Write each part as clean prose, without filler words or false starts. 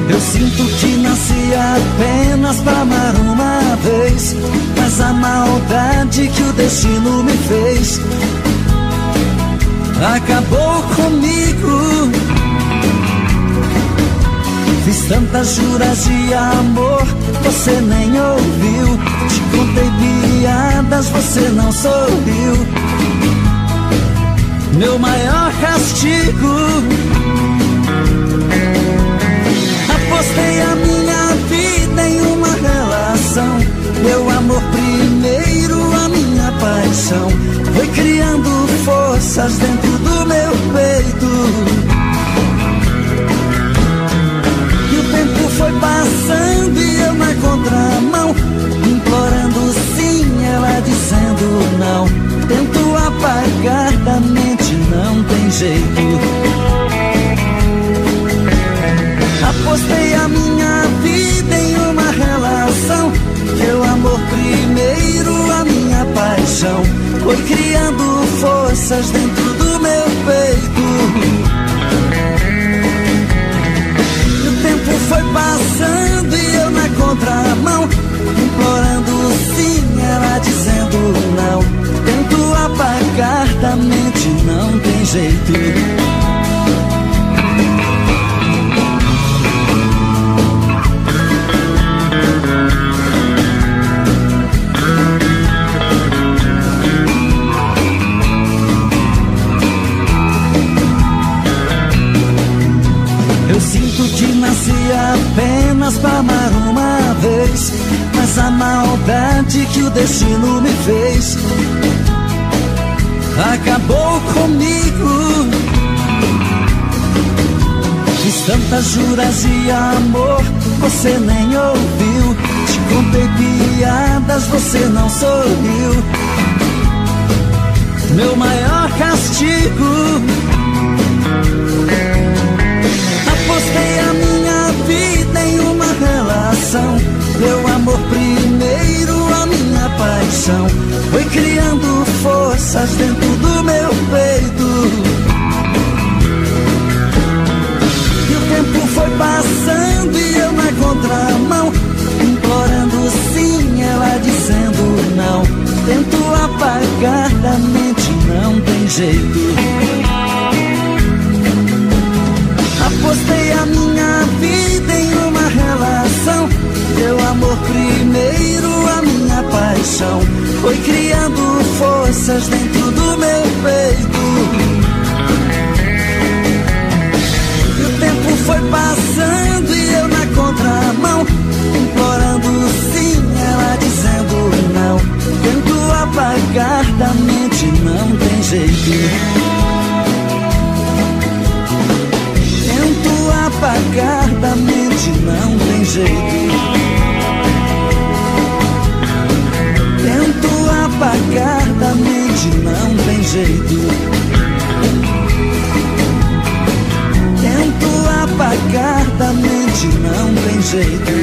Eu sinto que nasci apenas pra amar uma vez, mas a maldade que o destino me fez acabou comigo. Fiz tantas juras de amor, você nem ouviu. Te contei piadas, você não sorriu. Meu maior castigo, apostei a minha vida em uma relação. Meu amor primeiro, a minha paixão, foi criando forças dentro do meu peito. E o tempo foi passando e eu na contramão, implorando sim, ela dizendo não. Tento apagar da mente, não tem jeito. Apostei a minha vida em uma relação. Meu amor primeiro, a minha paixão, foi criando forças dentro do meu peito. E o tempo foi passando e eu na contramão, implorando sim, ela dizendo não. Tento apagar da mente, não tem jeito. Eu sinto que nasci apenas pra amar uma vez, mas a maldade que o destino me fez acabou comigo. Fiz tantas juras de amor, você nem ouviu. Te contei piadas, você não sorriu. Meu maior castigo, apostei a minha vida em uma relação. Meu amor primeiro, a minha paixão, foi criando forças dentro do meu peito. E o tempo foi passando e eu na contramão, implorando sim, ela dizendo não. Tento apagar da mente, não tem jeito. Apostei a minha vida em uma relação. Meu amor primeiro, a minha paixão, foi criando forças dentro do meu peito. E o tempo foi passando e eu na contramão, implorando sim, ela dizendo não. Tento apagar da mente, não tem jeito. Tento apagar da mente, não tem jeito. Tento apagar da mente, não tem jeito. Tento apagar da mente, não tem jeito.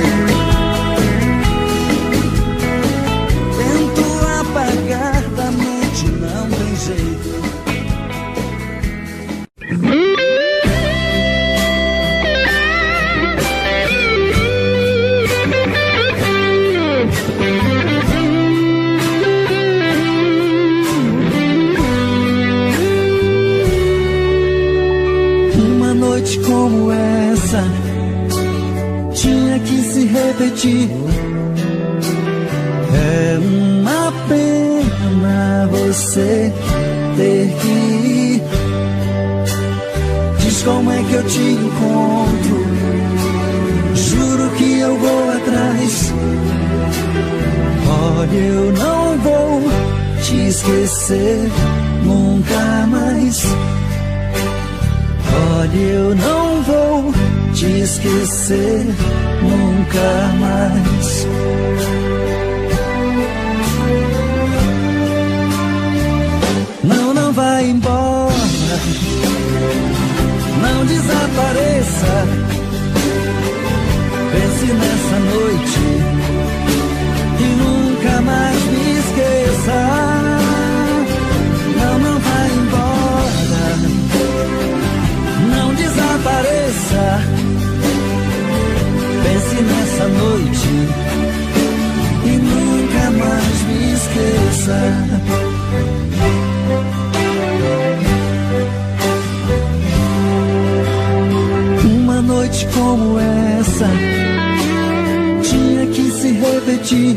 Tento apagar da mente, não tem jeito. Como essa tinha que se repetir. É uma pena você ter que ir. Diz como é que eu te encontro. Juro que eu vou atrás. Olha, eu não vou te esquecer nunca mais. Olha, eu não vou te esquecer nunca mais. Não, não vai embora, não desapareça. Pense nessa noite e nunca mais me esqueça. Não, não vai embora, não desapareça. noite e nunca mais me esqueça. Uma noite como essa tinha que se repetir.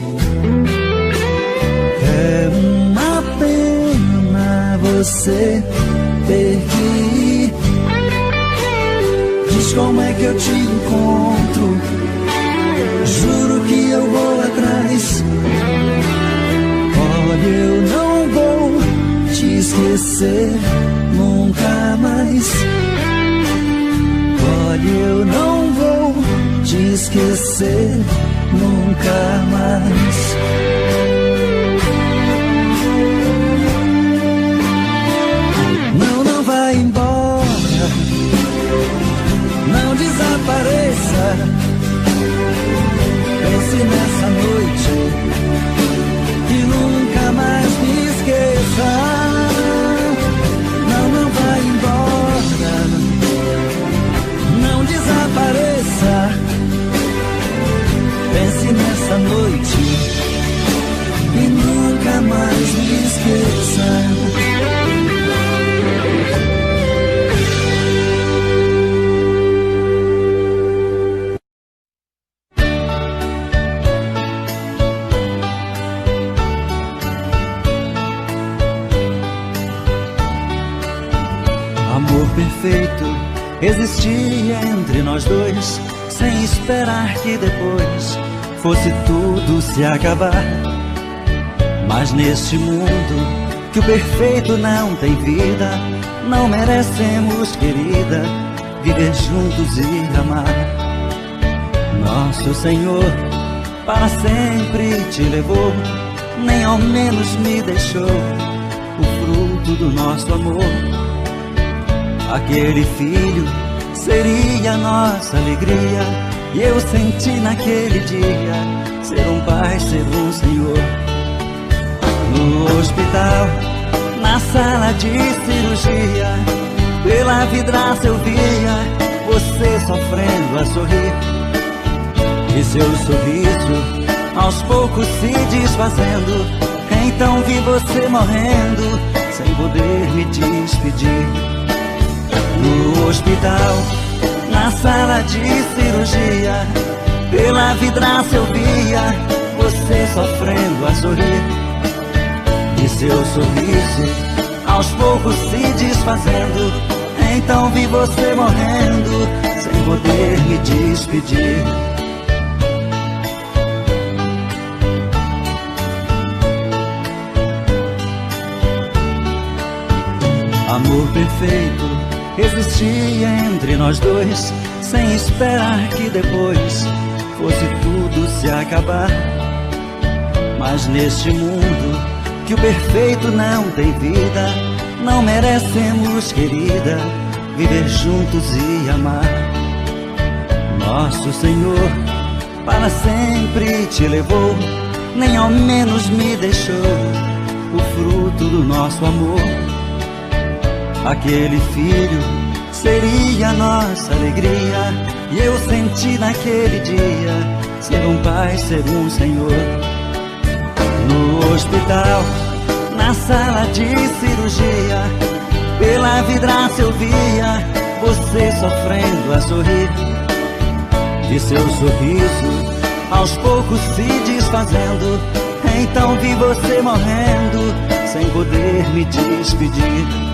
É uma pena você ter que ir. Diz como é que eu te encontro. Juro que eu vou atrás. Olha, eu não vou te esquecer nunca mais. Olha, eu não vou te esquecer nunca mais. Não, não vai embora, não desapareça. Pense nessa noite e nunca mais me esqueça. Não, não vai embora, não desapareça. Pense nessa noite e nunca mais me esqueça. Amor perfeito existia entre nós dois, sem esperar que depois fosse tudo se acabar. Mas neste mundo que o perfeito não tem vida, não merecemos, querida, viver juntos e amar. Nosso Senhor para sempre te levou, nem ao menos me deixou o fruto do nosso amor. Aquele filho seria nossa alegria, e eu senti naquele dia ser um pai, ser um senhor. No hospital, na sala de cirurgia, pela vidraça eu via você sofrendo a sorrir, e seu sorriso aos poucos se desfazendo. Então vi você morrendo sem poder me despedir. No hospital, na sala de cirurgia, pela vidraça eu via você sofrendo a sorrir, e seu sorriso aos poucos se desfazendo. Então vi você morrendo sem poder me despedir. Amor perfeito existia entre nós dois, sem esperar que depois fosse tudo se acabar. Mas neste mundo que o perfeito não tem vida, não merecemos, querida, viver juntos e amar. Nosso Senhor para sempre te levou, nem ao menos me deixou o fruto do nosso amor. Aquele filho seria nossa alegria, e eu senti naquele dia ser um pai, ser um senhor. No hospital, na sala de cirurgia, pela vidraça eu via você sofrendo a sorrir, e seu sorriso aos poucos se desfazendo. Então vi você morrendo sem poder me despedir.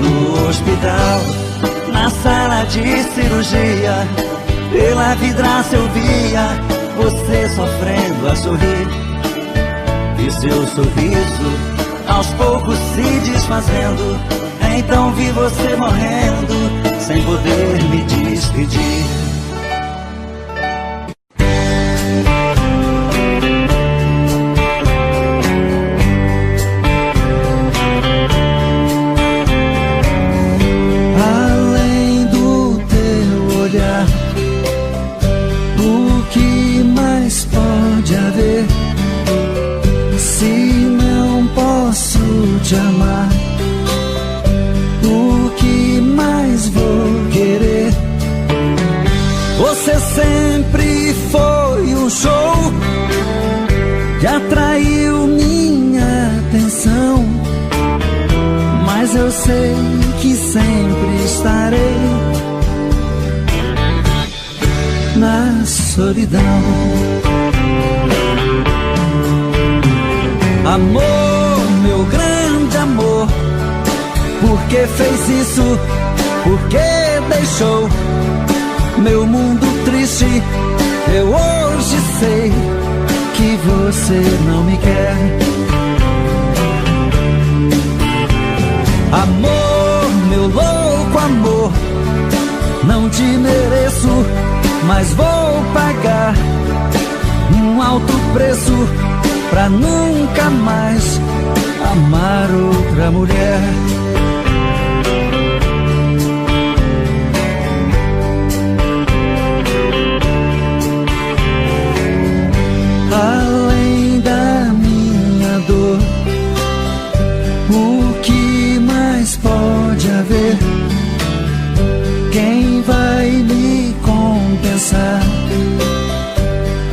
No hospital, na sala de cirurgia, pela vidraça eu via você sofrendo a sorrir, e seu sorriso aos poucos se desfazendo. Então vi você morrendo sem poder me despedir. Te amar, o que mais vou querer? Você sempre foi show que atraiu minha atenção, mas eu sei que sempre estarei na solidão. Amor, meu grande amor, por que fez isso? Por que deixou meu mundo triste? Eu hoje sei que você não me quer. Amor, meu louco amor, não te mereço, mas vou pagar um alto preço pra nunca mais amar outra mulher. Além da minha dor, o que mais pode haver? Quem vai me compensar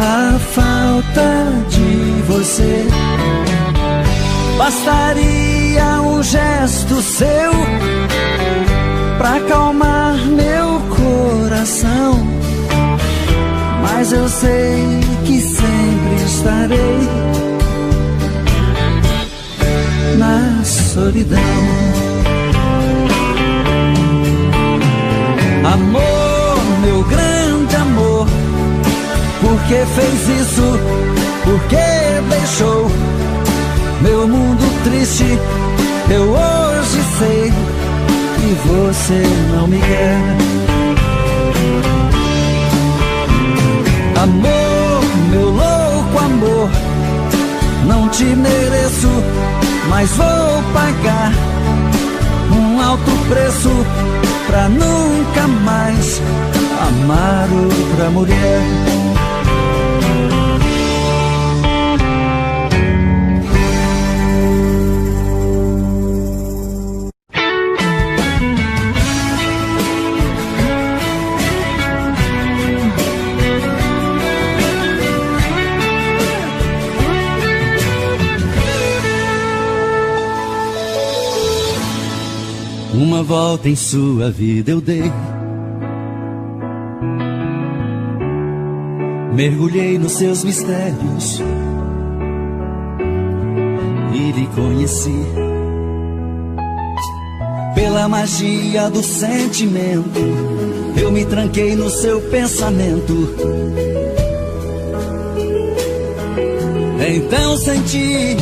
a falta de você? Bastaria um gesto seu pra acalmar meu coração, mas eu sei que sempre estarei na solidão. Amor, meu grande amor, por que fez isso? Por que deixou meu mundo triste? Eu hoje sei que você não me quer. Amor, meu louco amor, não te mereço, mas vou pagar um alto preço pra nunca mais amar outra mulher. Uma volta em sua vida eu dei, mergulhei nos seus mistérios e lhe conheci. Pela magia do sentimento, eu me tranquei no seu pensamento. Então senti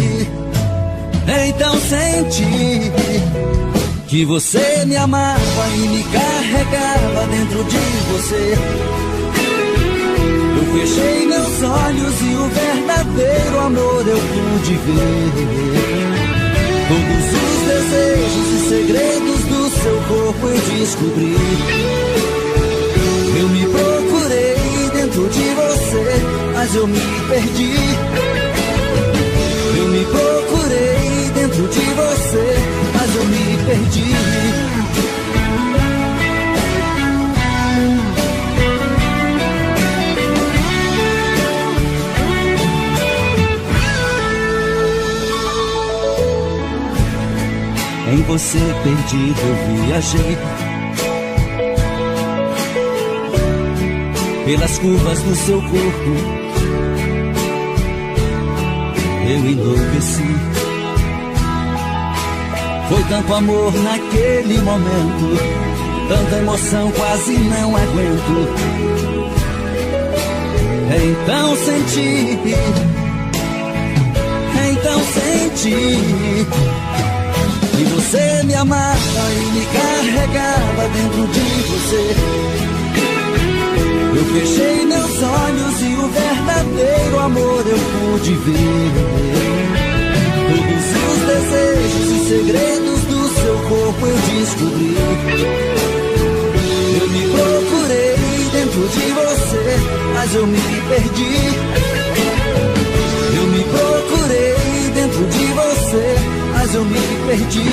que você me amava e me carregava dentro de você. Eu fechei meus olhos e o verdadeiro amor eu pude ver. Todos os desejos e segredos do seu corpo eu descobri. Eu me procurei dentro de você, mas eu me perdi. Eu me procurei dentro de você, mas eu me perdi. Em você perdido eu viajei, pelas curvas do seu corpo eu enlouqueci. Foi tanto amor naquele momento, tanta emoção quase não aguento. Então senti que você me amava e me carregava dentro de você. Eu fechei meus olhos e o verdadeiro amor eu pude ver. Todos os desejos e segredos do seu corpo eu descobri. Eu me procurei dentro de você, mas eu me perdi. Eu me procurei dentro de você, mas eu me perdi.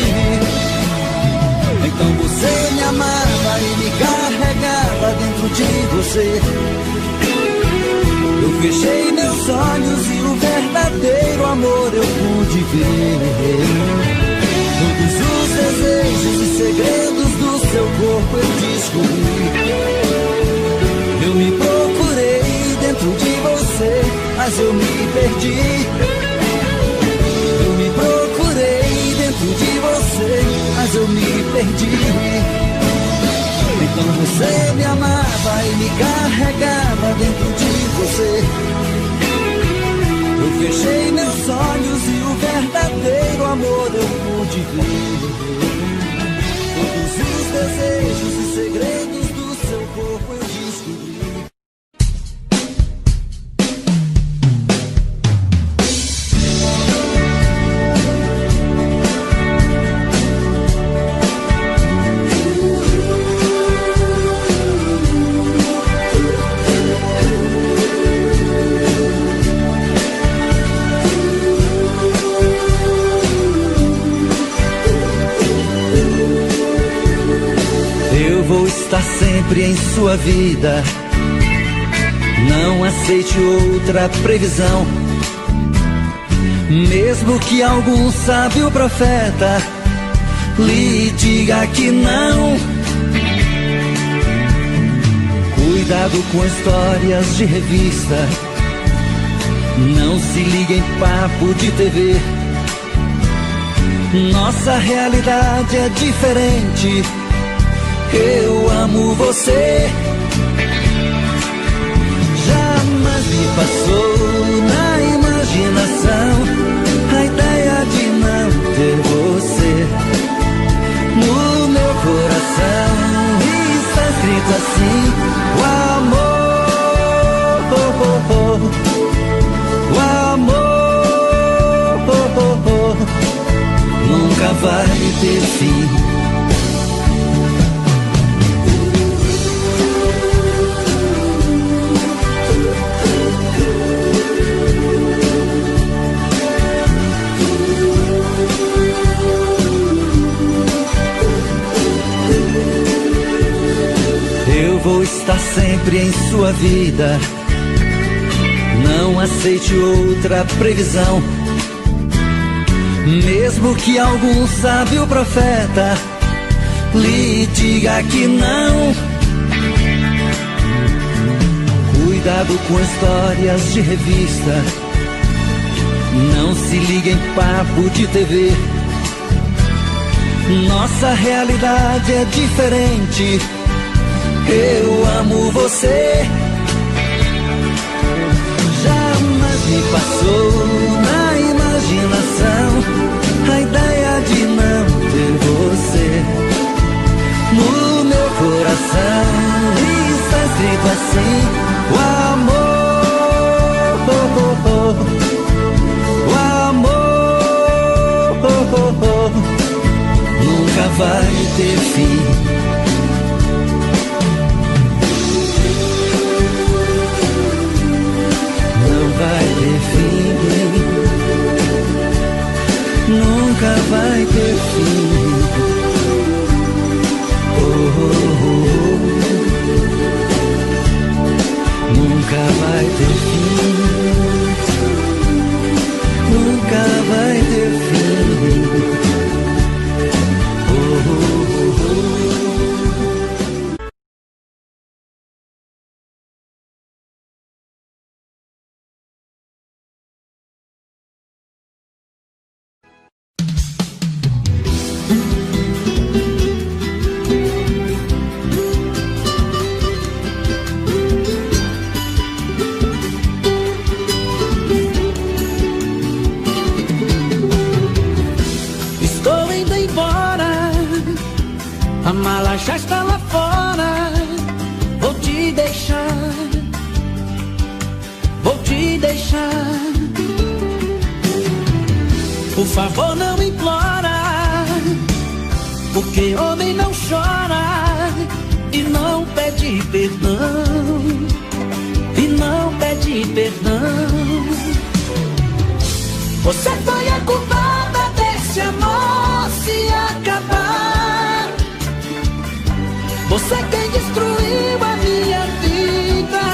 Então você me amava e me carregava dentro de você. Eu fechei meus olhos e o verdadeiro amor eu pude ver. Todos os desejos e segredos do seu corpo eu descobri. Eu me procurei dentro de você, mas eu me perdi. Eu me procurei dentro de você, mas eu me perdi. Então você me amava e me carregava dentro de você. Eu fechei meus olhos e o verdadeiro amor eu pude ver. Todos os desejos e segredos do seu corpo eu descobri. Sempre em sua vida, não aceite outra previsão. Mesmo que algum sábio profeta lhe diga que não. Cuidado com histórias de revista, não se ligue em papo de TV. Nossa realidade é diferente. Eu amo você. Jamais me passou na imaginação a ideia de não ter você. No meu coração está escrito assim: o amor nunca vai ter fim. Vou estar sempre em sua vida, não aceite outra previsão. Mesmo que algum sábio profeta lhe diga que não. Cuidado com histórias de revista, não se ligue em papo de TV. Nossa realidade é diferente. Eu amo você. Jamais me passou na imaginação a ideia de não ter você. No meu coração está escrito assim: o amor nunca vai ter fim. Vai ter fim, nunca vai ter fim. Nunca vai ter fim, nunca vai ter fim. Já está lá fora, vou te deixar. Por favor, não implora, porque homem não chora e não pede perdão, e não pede perdão. Você foi a culpada desse amor se acabar. Você quem destruiu a minha vida.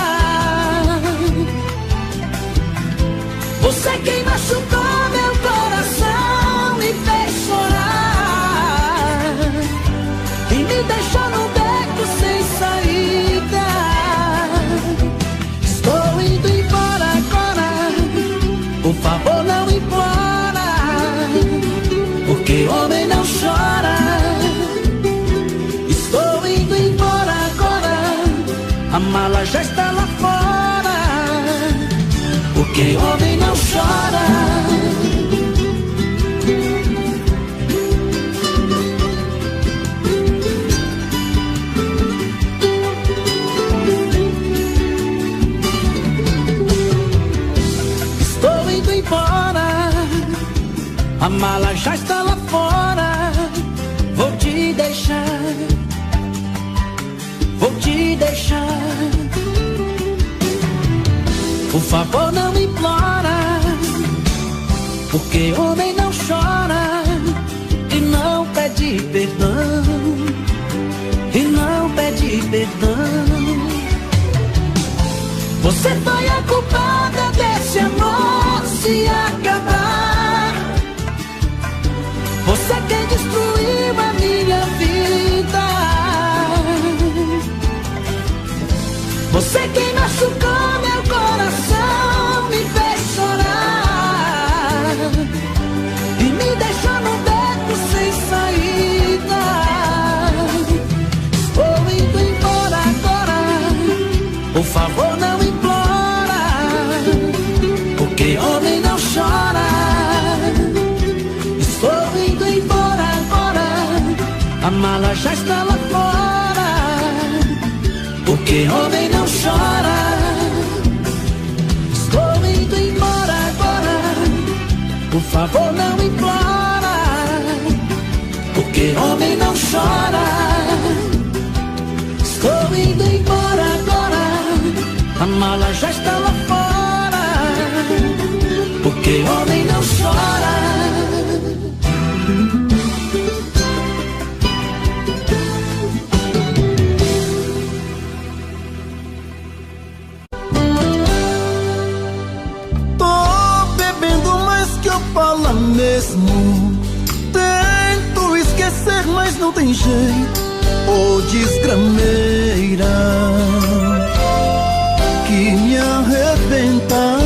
mala já está lá fora, porque homem não chora. Estou indo embora, a mala já está lá fora. Vou te deixar, vou te deixar. Por favor, não me implora, porque homem não chora e não pede perdão, e não pede perdão. Você foi a culpada desse amor se acabar. Você quem destruiu a minha vida. Você quem machucou meu coração, me fez chorar e me deixou no beco sem saída. Estou indo embora agora, por favor não implora, porque homem não chora. Estou indo embora agora, a mala já está lá fora, porque homem não chora. Estou indo embora agora, por favor não implora, porque homem não chora. Estou indo embora agora, a mala já está lá fora, porque homem não chora. Fala mesmo, tento esquecer, mas não tem jeito. Ô desgrameira que me arrebenta.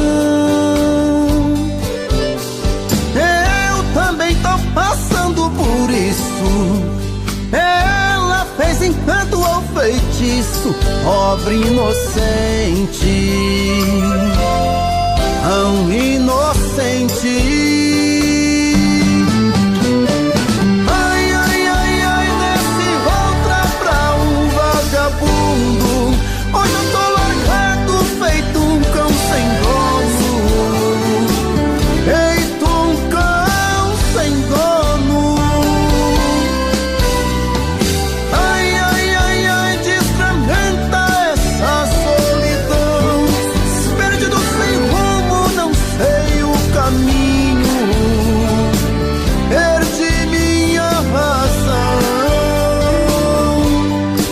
Eu também tô passando por isso. Ela fez encanto ou feitiço, pobre inocente, tão inocente. Hoje eu tô largado, feito um cão sem dono. Feito um cão sem dono. Ai, ai, ai, ai, desfragmenta essa solidão. Perdido sem rumo, não sei o caminho. Perdi minha razão.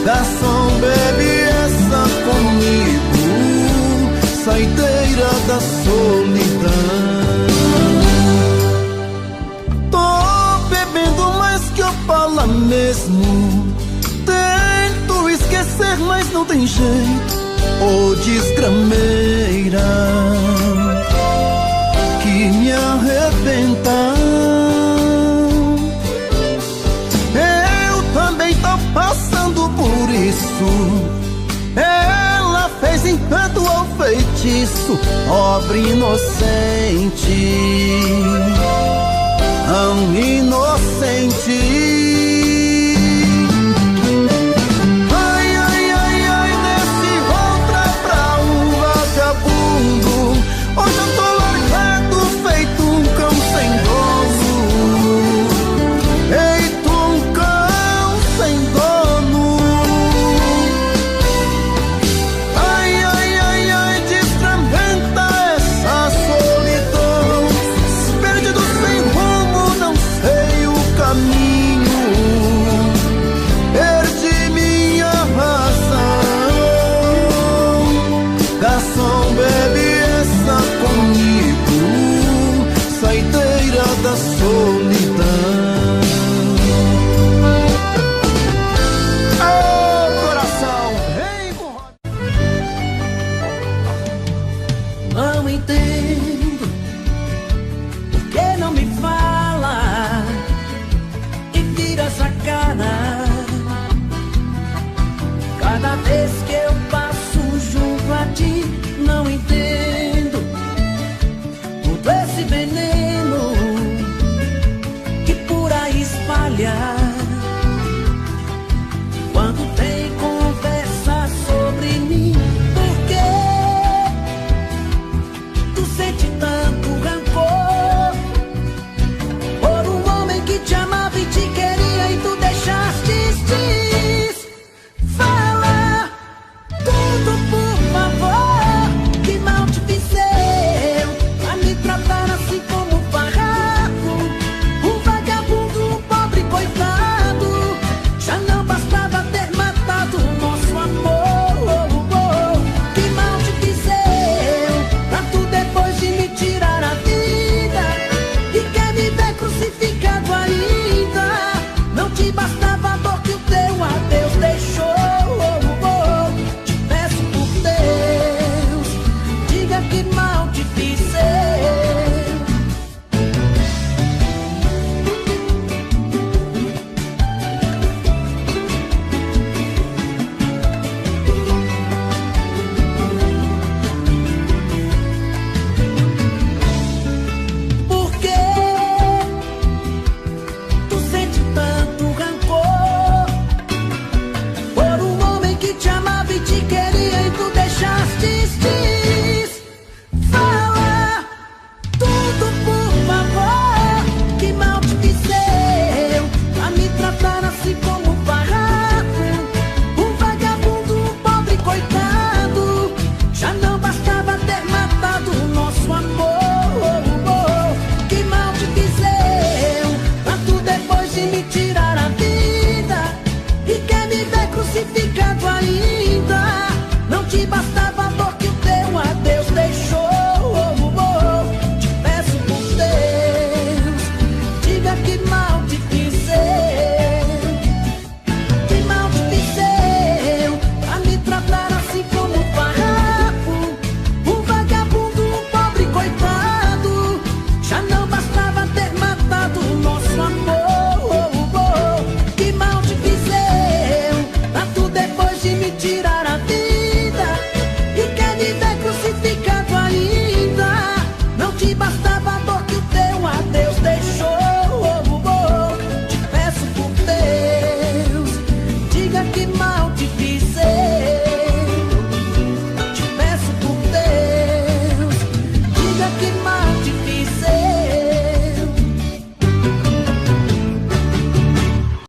Garçom, bebe comigo, saideira da solidão. Tô bebendo mais que eu falo mesmo. Tento esquecer, mas não tem jeito. Ô desgrameira que me arrebenta. Eu também tô passando por isso. Ela fez encanto ou feitiço, pobre inocente, tão inocente. Ai, ai, ai, ai, desse outra pra um vagabundo. Hoje eu tô largado, feito um cão sem dono. Feito um cão sem dono. Garçom, bebe essa comigo, saideira da solidão. Oh, coração, vem com... Não entendo por que não me fala e vira essa cara cada vez que eu passo basta